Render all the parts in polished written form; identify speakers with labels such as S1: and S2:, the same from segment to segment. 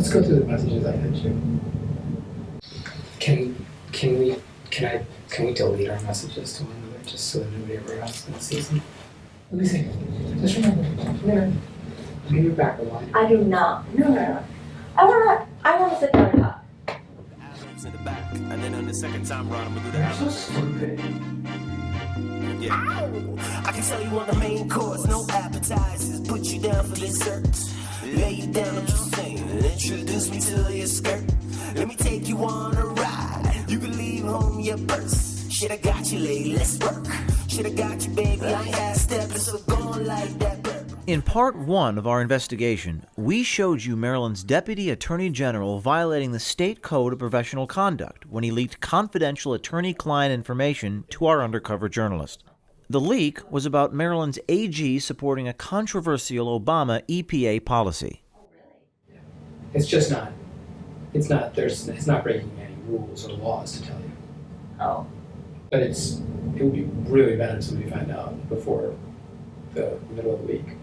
S1: Let's go through the messages I sent you. Can we delete our messages to one another just so that nobody ever else sees them? Let me see. Just remember. Give your back a line.
S2: I do not. No. I wanna sit down and talk.
S3: In the back, and then on the second time round, I'm gonna do the
S1: You're so stupid.
S3: Yeah. I can tell you on the main course, no appetizers. Put you down for desserts. Lay you down, I'm just saying. Introduce me to your skirt. Let me take you on a ride. You can leave home your purse. Shit, I got you, lady, let's work. Shit, I got you, baby, I ain't half-stepping, so go on like that, bird.
S4: In part one of our investigation, we showed you Maryland's Deputy Attorney General violating the state code of professional conduct when he leaked confidential attorney-client information to our undercover journalist. The leak was about Maryland's AG supporting a controversial Obama EPA policy.
S1: It's just not. It's not breaking any rules or laws to tell you.
S2: Oh.
S1: But it would be really bad if somebody found out before the middle of the week.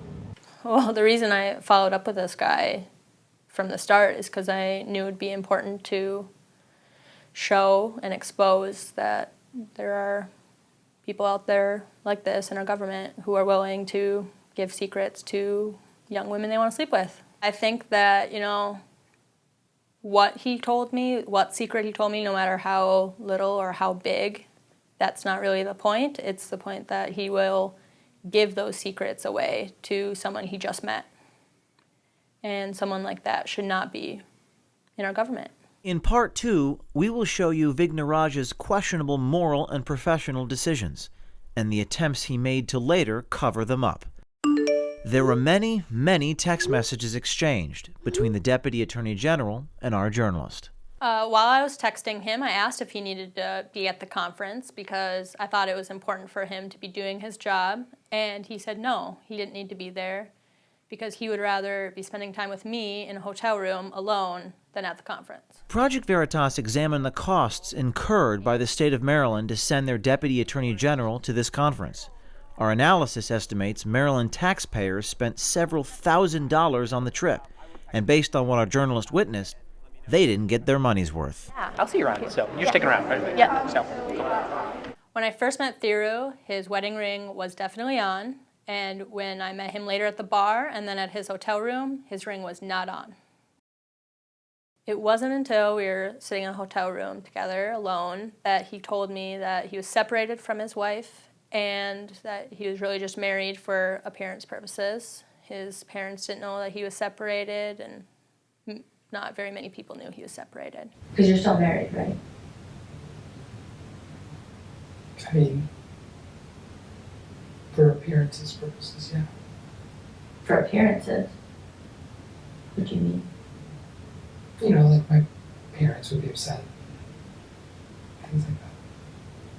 S5: Well, the reason I followed up with this guy from the start is because I knew it would be important to show and expose that there are people out there like this in our government who are willing to give secrets to young women they want to sleep with. I think that, what he told me, what secret he told me, no matter how little or how big, that's not really the point. It's the point that he will give those secrets away to someone he just met. And someone like that should not be in our government.
S4: In part two, we will show you Vignarajah's questionable moral and professional decisions, and the attempts he made to later cover them up. There were many, many text messages exchanged between the Deputy Attorney General and our journalist.
S5: While I was texting him, I asked if he needed to be at the conference because I thought it was important for him to be doing his job, and he said no, he didn't need to be there because he would rather be spending time with me in a hotel room alone than at the conference.
S4: Project Veritas examined the costs incurred by the state of Maryland to send their Deputy Attorney General to this conference. Our analysis estimates Maryland taxpayers spent several $1,000s on the trip, and based on what our journalist witnessed, they didn't get their money's worth.
S5: Yeah.
S6: I'll see you around, so you're sticking around, right?
S5: Yeah.
S6: So.
S5: When I first met Thiru, his wedding ring was definitely on, and when I met him later at the bar and then at his hotel room, his ring was not on. It wasn't until we were sitting in a hotel room together alone that he told me that he was separated from his wife and that he was really just married for appearance purposes. His parents didn't know that he was separated, and not very many people knew he was separated.
S2: Because you're still married, right?
S1: I mean, for appearances purposes, yeah.
S2: For appearances? What do you mean?
S1: Like my parents would be upset. Things like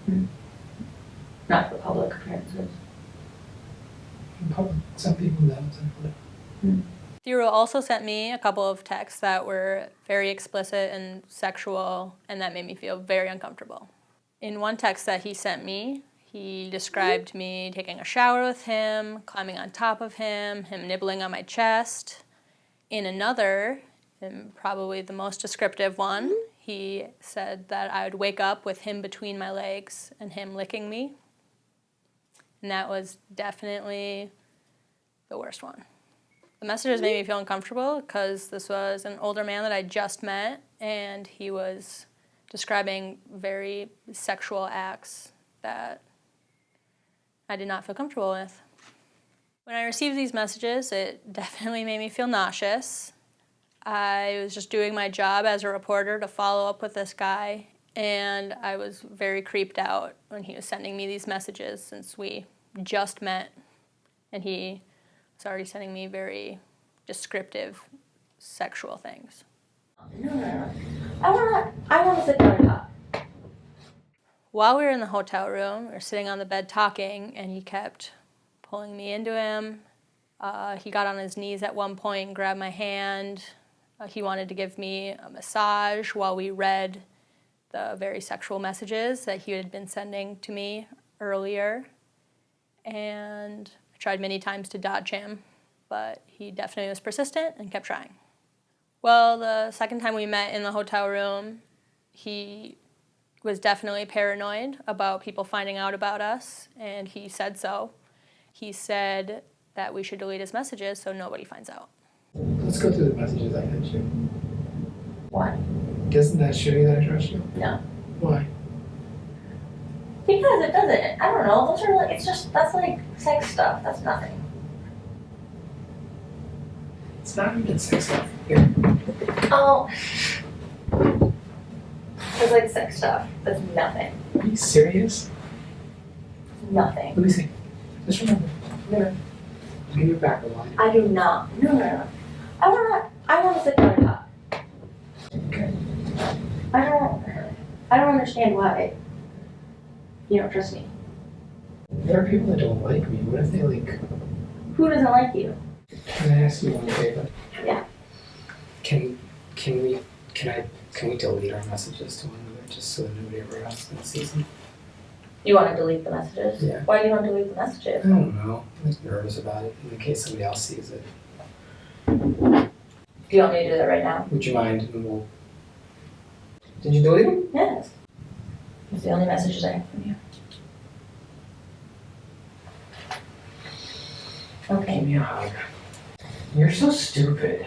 S1: that.
S2: Not for public appearances.
S1: In public, some people don't.
S5: Thiru also sent me a couple of texts that were very explicit and sexual, and that made me feel very uncomfortable. In one text that he sent me, he described me taking a shower with him, climbing on top of him nibbling on my chest. In another, and probably the most descriptive one, he said that I would wake up with him between my legs and him licking me. And that was definitely the worst one. The messages made me feel uncomfortable because this was an older man that I just met, and he was describing very sexual acts that I did not feel comfortable with. When I received these messages, it definitely made me feel nauseous. I was just doing my job as a reporter to follow up with this guy, and I was very creeped out when he was sending me these messages since we just met, and he was already sending me very descriptive sexual things.
S2: No. I wanna sit down and talk.
S5: While we were in the hotel room, we were sitting on the bed talking, and he kept pulling me into him. He got on his knees at one point and grabbed my hand. He wanted to give me a massage while we read the very sexual messages that he had been sending to me earlier. And I tried many times to dodge him, but he definitely was persistent and kept trying. Well, the second time we met in the hotel room, he was definitely paranoid about people finding out about us, and he said so. He said that we should delete his messages so nobody finds out.
S1: Let's go through the messages I sent you.
S2: Why?
S1: Doesn't that show you that I trust you?
S2: No.
S1: Why?
S2: Because it doesn't. I don't know. Those are like, that's like sex stuff. That's nothing.
S1: It's not even sex stuff. Here.
S2: Oh. It's like sex stuff. That's nothing.
S1: Are you serious?
S2: Nothing.
S1: Let me see. Just remember.
S2: No.
S1: Give your back a line.
S2: I do not. No. I want to sit down and talk.
S1: Okay.
S2: I don't understand why you don't trust me.
S1: There are people that don't like me. What if they like?
S2: Who doesn't like you?
S1: Can I ask you one favor?
S2: Yeah.
S1: Can we delete our messages to one another just so that nobody ever else sees them?
S2: You want to delete the messages?
S1: Yeah.
S2: Why do you want to delete the
S1: I
S2: messages?
S1: don't know. I'm like nervous about it in case somebody else sees it.
S2: Do you want me to do that right now?
S1: Would you mind? And we'll... Did you delete them?
S2: Yes. It's the only messages I have from you.
S1: Give
S2: Okay.
S1: me a hug. You're so stupid.